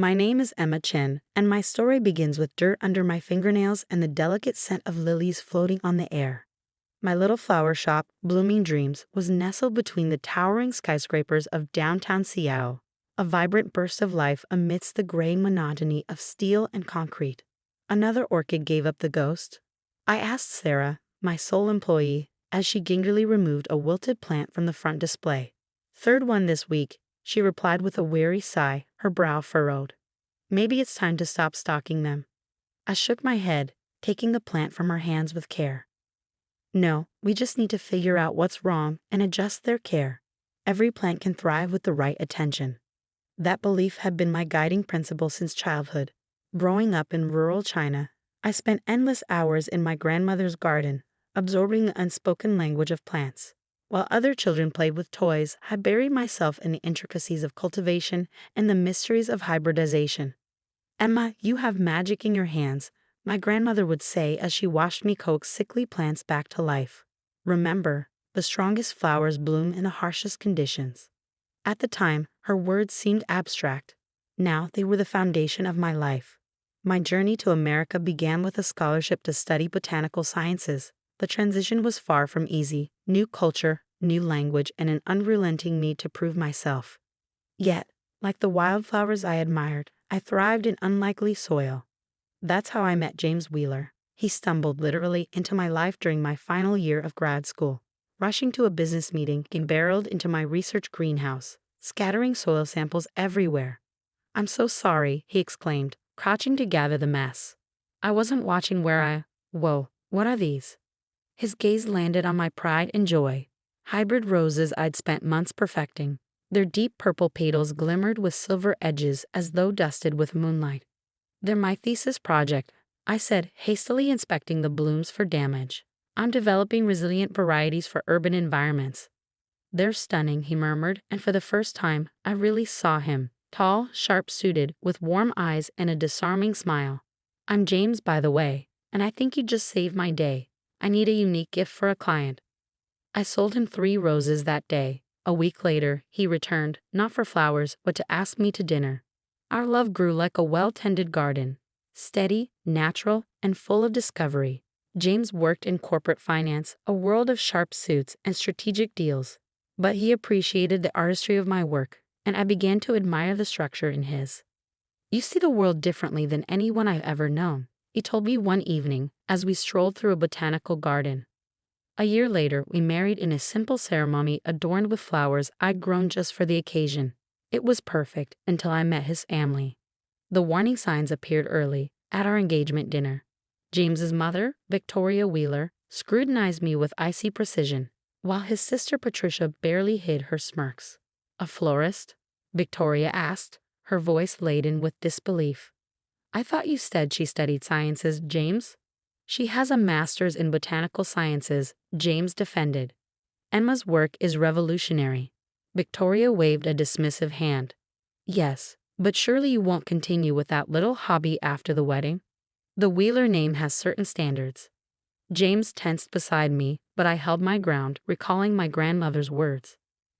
My name is Emma Chen, and my story begins with dirt under my fingernails and the delicate scent of lilies floating on the air. My little flower shop, Blooming Dreams, was nestled between the towering skyscrapers of downtown Seattle, a vibrant burst of life amidst the gray monotony of steel and concrete. Another orchid gave up the ghost? I asked Sarah, my sole employee, as she gingerly removed a wilted plant from the front display. Third one this week, she replied with a weary sigh, her brow furrowed. Maybe it's time to stop stocking them. I shook my head, taking the plant from her hands with care. No, we just need to figure out what's wrong and adjust their care. Every plant can thrive with the right attention. That belief had been my guiding principle since childhood. Growing up in rural China, I spent endless hours in my grandmother's garden, absorbing the unspoken language of plants. While other children played with toys, I buried myself in the intricacies of cultivation and the mysteries of hybridization. Emma, you have magic in your hands, my grandmother would say as she watched me coax sickly plants back to life. Remember, the strongest flowers bloom in the harshest conditions. At the time, her words seemed abstract. Now they were the foundation of my life. My journey to America began with a scholarship to study botanical sciences. The transition was far from easy: new culture, new language, and an unrelenting need to prove myself. Yet, like the wildflowers I admired, I thrived in unlikely soil. That's how I met James Wheeler. He stumbled literally into my life during my final year of grad school. Rushing to a business meeting, he barreled into my research greenhouse, scattering soil samples everywhere. "I'm so sorry," he exclaimed, crouching to gather the mess. I wasn't watching where Whoa, what are these? His gaze landed on my pride and joy. Hybrid roses I'd spent months perfecting. Their deep purple petals glimmered with silver edges as though dusted with moonlight. "They're my thesis project," I said, hastily inspecting the blooms for damage. "I'm developing resilient varieties for urban environments." "They're stunning," he murmured, and for the first time, I really saw him. Tall, sharp-suited, with warm eyes and a disarming smile. "I'm James, by the way, and I think you just saved my day. I need a unique gift for a client." I sold him 3 roses that day. A week later, he returned, not for flowers, but to ask me to dinner. Our love grew like a well-tended garden, steady, natural, and full of discovery. James worked in corporate finance, a world of sharp suits and strategic deals. But he appreciated the artistry of my work, and I began to admire the structure in his. "You see the world differently than anyone I've ever known," he told me one evening as we strolled through a botanical garden. A year later, we married in a simple ceremony adorned with flowers I'd grown just for the occasion. It was perfect until I met his family. The warning signs appeared early, at our engagement dinner. James's mother, Victoria Wheeler, scrutinized me with icy precision, while his sister Patricia barely hid her smirks. "A florist?" Victoria asked, her voice laden with disbelief. "I thought you said she studied sciences, James." "She has a master's in botanical sciences," James defended. "Emma's work is revolutionary." Victoria waved a dismissive hand. "Yes, but surely you won't continue with that little hobby after the wedding? The Wheeler name has certain standards." James tensed beside me, but I held my ground, recalling my grandmother's words.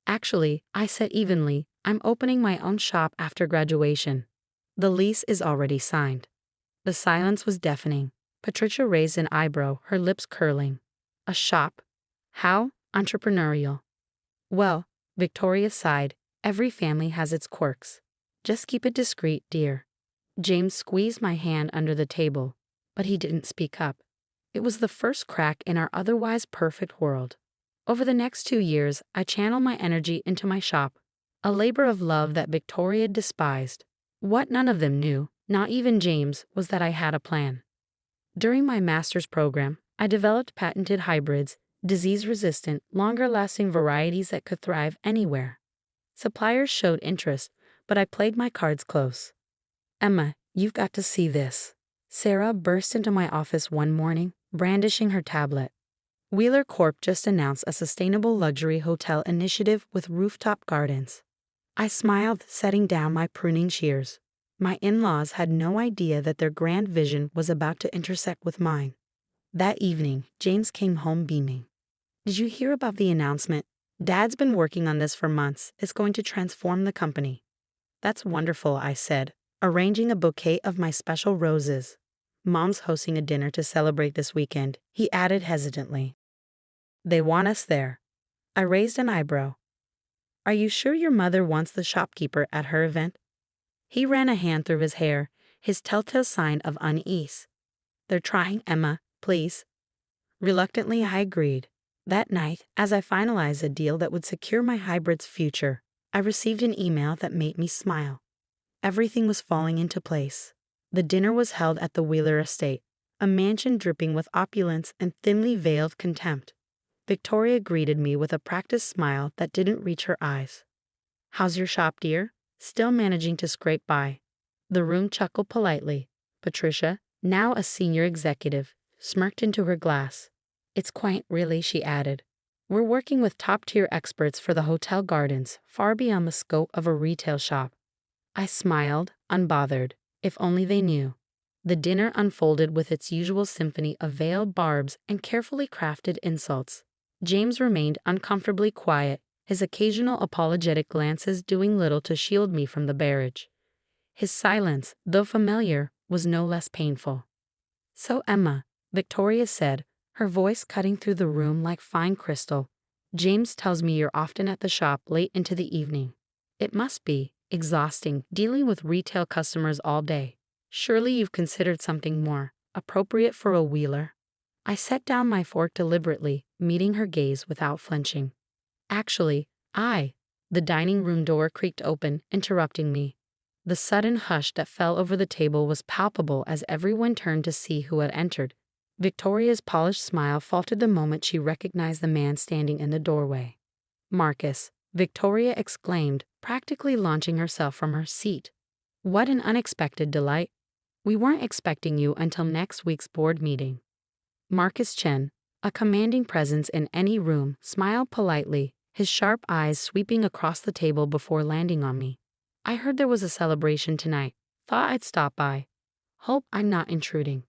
"Actually," I said evenly, "I'm opening my own shop after graduation. The lease is already signed." The silence was deafening. Patricia raised an eyebrow, her lips curling. "A shop? How entrepreneurial." "Well," Victoria sighed, "every family has its quirks. Just keep it discreet, dear." James squeezed my hand under the table, but he didn't speak up. It was the first crack in our otherwise perfect world. Over the next 2 years, I channeled my energy into my shop, a labor of love that Victoria despised. What none of them knew, not even James, was that I had a plan. During my master's program, I developed patented hybrids, disease-resistant, longer-lasting varieties that could thrive anywhere. Suppliers showed interest, but I played my cards close. "Emma, you've got to see this." Sarah burst into my office one morning, brandishing her tablet. Wheeler Corp just announced a sustainable luxury hotel initiative with rooftop gardens. I smiled, setting down my pruning shears. My in-laws had no idea that their grand vision was about to intersect with mine. That evening, James came home beaming. "Did you hear about the announcement? Dad's been working on this for months. It's going to transform the company." "That's wonderful," I said, arranging a bouquet of my special roses. Mom's hosting a dinner to celebrate this weekend, he added hesitantly. They want us there. I raised an eyebrow. Are you sure your mother wants the shopkeeper at her event? He ran a hand through his hair, his telltale sign of unease. They're trying, Emma, please. Reluctantly, I agreed. That night, as I finalized a deal that would secure my hybrid's future, I received an email that made me smile. Everything was falling into place. The dinner was held at the Wheeler estate, a mansion dripping with opulence and thinly veiled contempt. Victoria greeted me with a practiced smile that didn't reach her eyes. How's your shop, dear? Still managing to scrape by. The room chuckled politely. Patricia, now a senior executive, smirked into her glass. It's quaint, really, she added. We're working with top-tier experts for the hotel gardens, far beyond the scope of a retail shop. I smiled, unbothered. If only they knew. The dinner unfolded with its usual symphony of veiled barbs and carefully crafted insults. James remained uncomfortably quiet, his occasional apologetic glances doing little to shield me from the barrage. His silence, though familiar, was no less painful. So Emma, Victoria said, her voice cutting through the room like fine crystal. James tells me you're often at the shop late into the evening. It must be exhausting dealing with retail customers all day. Surely you've considered something more appropriate for a Wheeler. I set down my fork deliberately, meeting her gaze without flinching. Actually, the dining room door creaked open, interrupting me. The sudden hush that fell over the table was palpable as everyone turned to see who had entered. Victoria's polished smile faltered the moment she recognized the man standing in the doorway. Marcus, Victoria exclaimed, practically launching herself from her seat. What an unexpected delight. We weren't expecting you until next week's board meeting. Marcus Chen, a commanding presence in any room, smiled politely, his sharp eyes sweeping across the table before landing on me. I heard there was a celebration tonight. Thought I'd stop by. Hope I'm not intruding.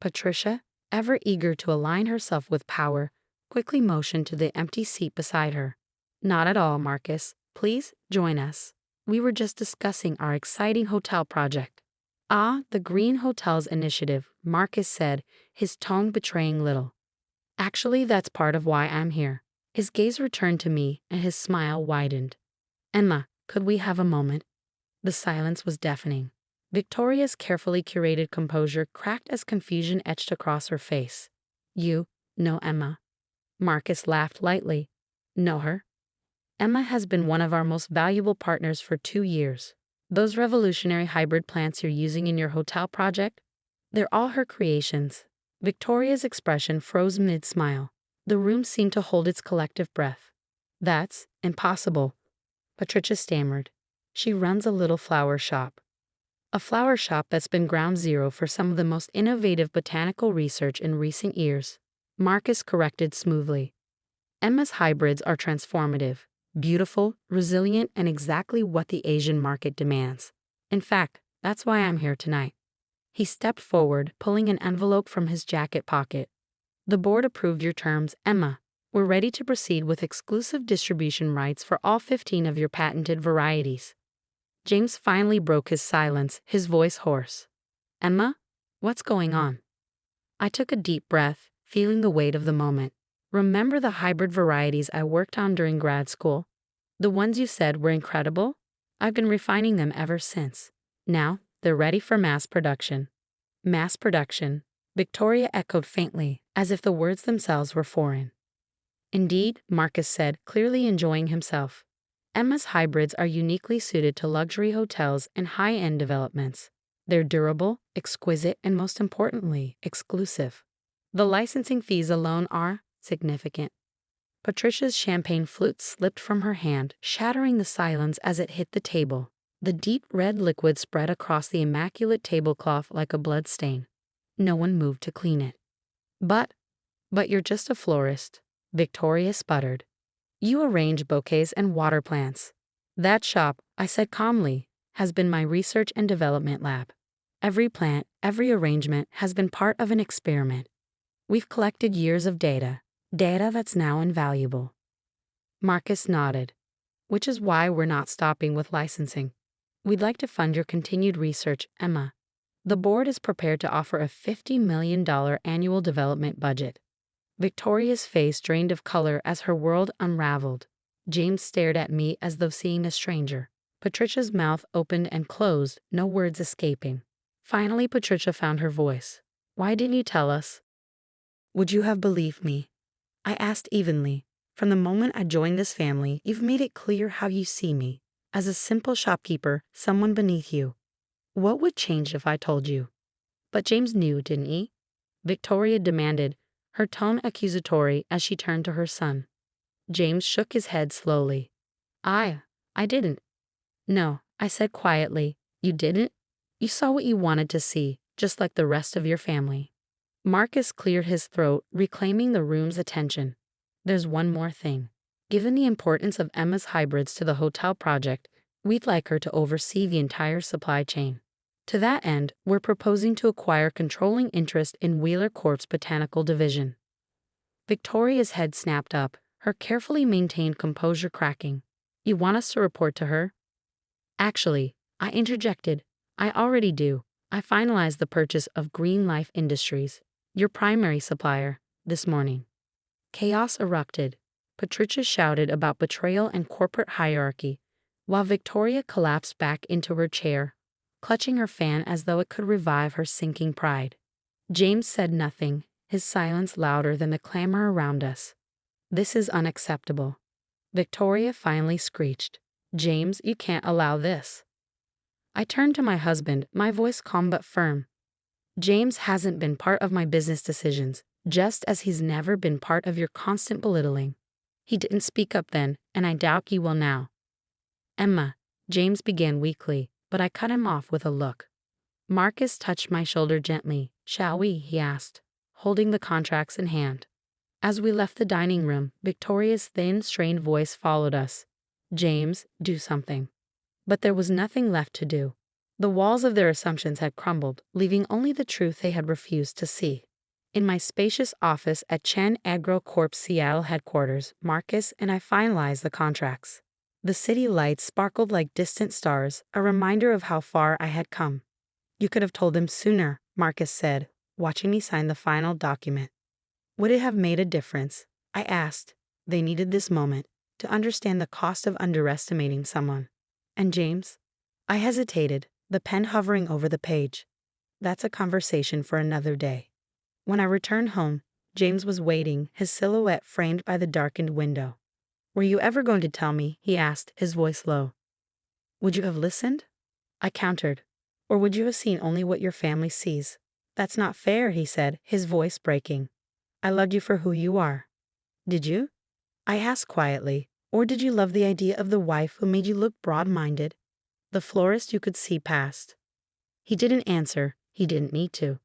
Patricia, ever eager to align herself with power, quickly motioned to the empty seat beside her. Not at all, Marcus. Please join us. We were just discussing our exciting hotel project. Ah, the Green Hotels Initiative, Marcus said, his tone betraying little. Actually, that's part of why I'm here. His gaze returned to me and his smile widened. Emma, could we have a moment? The silence was deafening. Victoria's carefully curated composure cracked as confusion etched across her face. You know Emma. Marcus laughed lightly. Know her? Emma has been one of our most valuable partners for 2 years. Those revolutionary hybrid plants you're using in your hotel project? They're all her creations. Victoria's expression froze mid-smile. The room seemed to hold its collective breath. That's impossible, Patricia stammered. She runs a little flower shop. A flower shop that's been ground zero for some of the most innovative botanical research in recent years. Marcus corrected smoothly. Emma's hybrids are transformative, beautiful, resilient, and exactly what the Asian market demands. In fact, that's why I'm here tonight. He stepped forward, pulling an envelope from his jacket pocket. The board approved your terms, Emma. We're ready to proceed with exclusive distribution rights for all 15 of your patented varieties. James finally broke his silence, his voice hoarse. Emma, what's going on? I took a deep breath, feeling the weight of the moment. Remember the hybrid varieties I worked on during grad school? The ones you said were incredible? I've been refining them ever since. Now, they're ready for mass production. Mass production, Victoria echoed faintly, as if the words themselves were foreign. Indeed, Marcus said, clearly enjoying himself. Emma's hybrids are uniquely suited to luxury hotels and high-end developments. They're durable, exquisite, and most importantly, exclusive. The licensing fees alone are significant. Patricia's champagne flute slipped from her hand, shattering the silence as it hit the table. The deep red liquid spread across the immaculate tablecloth like a blood stain. No one moved to clean it. But you're just a florist, Victoria sputtered. You arrange bouquets and water plants. That shop, I said calmly, has been my research and development lab. Every plant, every arrangement has been part of an experiment. We've collected years of data that's now invaluable. Marcus nodded. Which is why we're not stopping with licensing. We'd like to fund your continued research, Emma. The board is prepared to offer a $50 million annual development budget. Victoria's face drained of color as her world unraveled. James stared at me as though seeing a stranger. Patricia's mouth opened and closed, no words escaping. Finally, Patricia found her voice. Why didn't you tell us? Would you have believed me? I asked evenly. From the moment I joined this family, you've made it clear how you see me. As a simple shopkeeper, someone beneath you. What would change if I told you? But James knew, didn't he? Victoria demanded, her tone accusatory as she turned to her son. James shook his head slowly. I didn't. No, I said quietly. You didn't? You saw what you wanted to see, just like the rest of your family. Marcus cleared his throat, reclaiming the room's attention. There's one more thing. Given the importance of Emma's hybrids to the hotel project, we'd like her to oversee the entire supply chain. To that end, we're proposing to acquire controlling interest in Wheeler Corp's botanical division. Victoria's head snapped up, her carefully maintained composure cracking. You want us to report to her? Actually, I interjected, I already do. I finalized the purchase of Green Life Industries, your primary supplier, this morning. Chaos erupted. Patricia shouted about betrayal and corporate hierarchy, while Victoria collapsed back into her chair, clutching her fan as though it could revive her sinking pride. James said nothing, his silence louder than the clamor around us. This is unacceptable. Victoria finally screeched. James, you can't allow this. I turned to my husband, my voice calm but firm. James hasn't been part of my business decisions, just as he's never been part of your constant belittling. He didn't speak up then, and I doubt he will now. Emma, James began weakly, but I cut him off with a look. Marcus touched my shoulder gently. Shall we? He asked, holding the contracts in hand. As we left the dining room, Victoria's thin, strained voice followed us. James, do something. But there was nothing left to do. The walls of their assumptions had crumbled, leaving only the truth they had refused to see. In my spacious office at Chen Agro Corp's Seattle headquarters, Marcus and I finalized the contracts. The city lights sparkled like distant stars, a reminder of how far I had come. You could have told them sooner, Marcus said, watching me sign the final document. Would it have made a difference? I asked. They needed this moment to understand the cost of underestimating someone. And James? I hesitated, the pen hovering over the page. That's a conversation for another day. When I returned home, James was waiting, his silhouette framed by the darkened window. Were you ever going to tell me? He asked, his voice low. Would you have listened? I countered. Or would you have seen only what your family sees? That's not fair, he said, his voice breaking. I loved you for who you are. Did you? I asked quietly. Or did you love the idea of the wife who made you look broad-minded? The florist you could see past. He didn't answer. He didn't need to.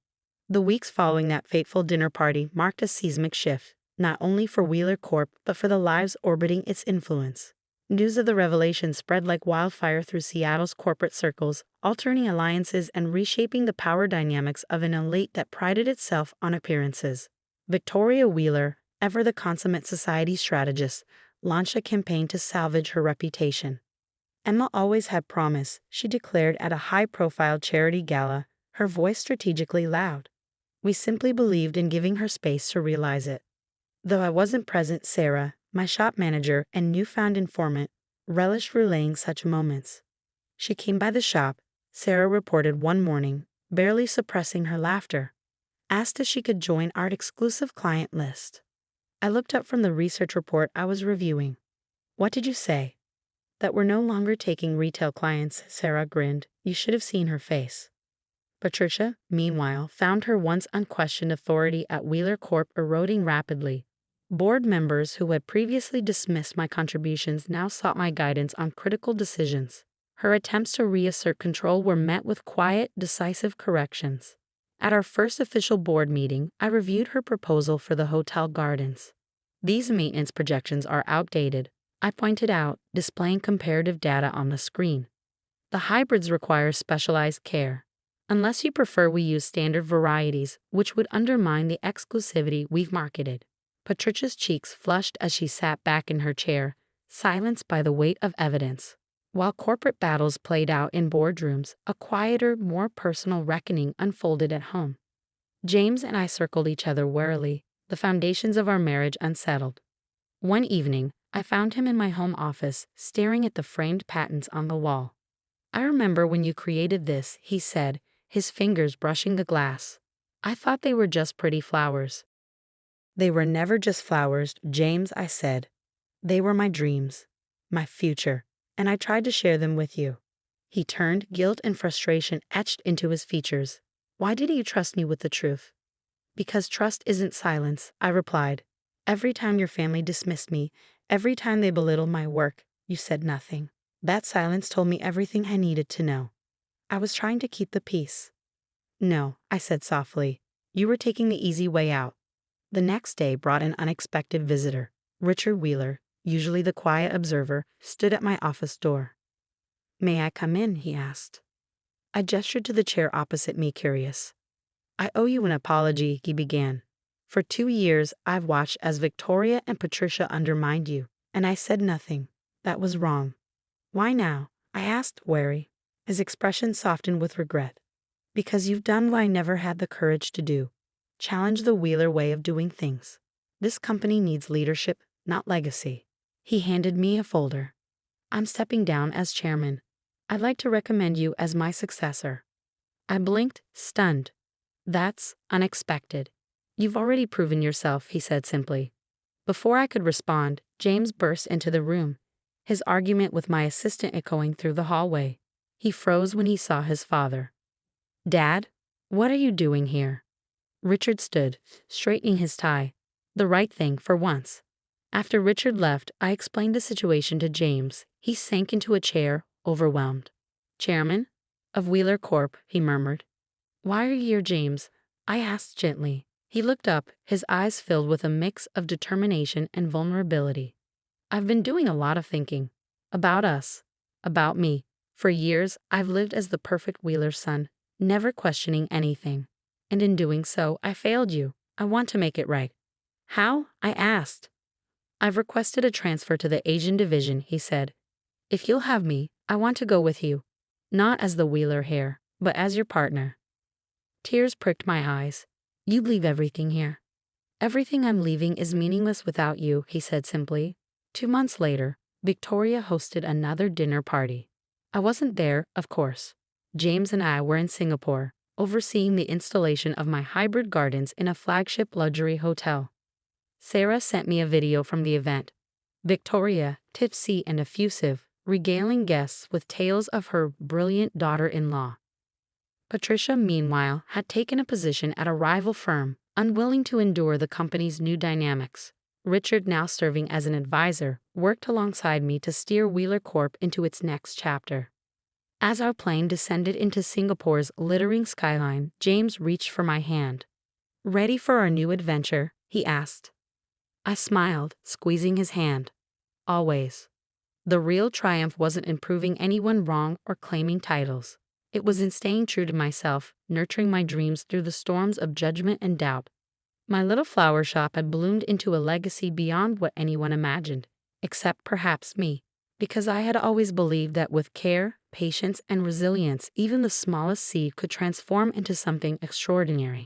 The weeks following that fateful dinner party marked a seismic shift, not only for Wheeler Corp, but for the lives orbiting its influence. News of the revelation spread like wildfire through Seattle's corporate circles, altering alliances and reshaping the power dynamics of an elite that prided itself on appearances. Victoria Wheeler, ever the consummate society strategist, launched a campaign to salvage her reputation. Emma always had promise, she declared at a high-profile charity gala, her voice strategically loud. We simply believed in giving her space to realize it. Though I wasn't present, Sarah, my shop manager and newfound informant, relished relaying such moments. She came by the shop, Sarah reported one morning, barely suppressing her laughter. Asked if she could join our exclusive client list. I looked up from the research report I was reviewing. What did you say? That we're no longer taking retail clients, Sarah grinned. You should have seen her face. Patricia, meanwhile, found her once unquestioned authority at Wheeler Corp eroding rapidly. Board members who had previously dismissed my contributions now sought my guidance on critical decisions. Her attempts to reassert control were met with quiet, decisive corrections. At our first official board meeting, I reviewed her proposal for the hotel gardens. These maintenance projections are outdated, I pointed out, displaying comparative data on the screen. The hybrids require specialized care. Unless you prefer, we use standard varieties, which would undermine the exclusivity we've marketed. Patricia's cheeks flushed as she sat back in her chair, silenced by the weight of evidence. While corporate battles played out in boardrooms, a quieter, more personal reckoning unfolded at home. James and I circled each other warily, the foundations of our marriage unsettled. One evening, I found him in my home office, staring at the framed patents on the wall. "I remember when you created this," he said, his fingers brushing the glass. "I thought they were just pretty flowers." "They were never just flowers, James," I said. "They were my dreams, my future, and I tried to share them with you." He turned, guilt and frustration etched into his features. "Why didn't you trust me with the truth?" "Because trust isn't silence," I replied. "Every time your family dismissed me, every time they belittled my work, you said nothing. That silence told me everything I needed to know. I was trying to keep the peace." "No," I said softly. "You were taking the easy way out." The next day brought an unexpected visitor. Richard Wheeler, usually the quiet observer, stood at my office door. "May I come in?" he asked. I gestured to the chair opposite me, curious. "I owe you an apology," he began. "For 2 years, I've watched as Victoria and Patricia undermined you, and I said nothing. That was wrong." "Why now?" I asked, wary. His expression softened with regret. "Because you've done what I never had the courage to do. Challenge the Wheeler way of doing things. This company needs leadership, not legacy." He handed me a folder. "I'm stepping down as chairman. I'd like to recommend you as my successor." I blinked, stunned. "That's unexpected." "You've already proven yourself," he said simply. Before I could respond, James burst into the room, his argument with my assistant echoing through the hallway. He froze when he saw his father. "Dad, what are you doing here?" Richard stood, straightening his tie. The right thing for once. After Richard left, I explained the situation to James. He sank into a chair, overwhelmed. "Chairman of Wheeler Corp," he murmured. "Why are you here, James?" I asked gently. He looked up, his eyes filled with a mix of determination and vulnerability. "I've been doing a lot of thinking. About us. About me. For years, I've lived as the perfect Wheeler son, never questioning anything. And in doing so, I failed you. I want to make it right." "How?" I asked. "I've requested a transfer to the Asian division," he said. "If you'll have me, I want to go with you. Not as the Wheeler heir, but as your partner." Tears pricked my eyes. "You'd leave everything here." "Everything I'm leaving is meaningless without you," he said simply. 2 months later, Victoria hosted another dinner party. I wasn't there, of course. James and I were in Singapore, overseeing the installation of my hybrid gardens in a flagship luxury hotel. Sarah sent me a video from the event. Victoria, tipsy and effusive, regaling guests with tales of her brilliant daughter-in-law. Patricia, meanwhile, had taken a position at a rival firm, unwilling to endure the company's new dynamics. Richard, now serving as an advisor, worked alongside me to steer Wheeler Corp into its next chapter. As our plane descended into Singapore's glittering skyline, James reached for my hand. "Ready for our new adventure?" he asked. I smiled, squeezing his hand. "Always." The real triumph wasn't in proving anyone wrong or claiming titles. It was in staying true to myself, nurturing my dreams through the storms of judgment and doubt. My little flower shop had bloomed into a legacy beyond what anyone imagined, except perhaps me, because I had always believed that with care, patience, and resilience, even the smallest seed could transform into something extraordinary.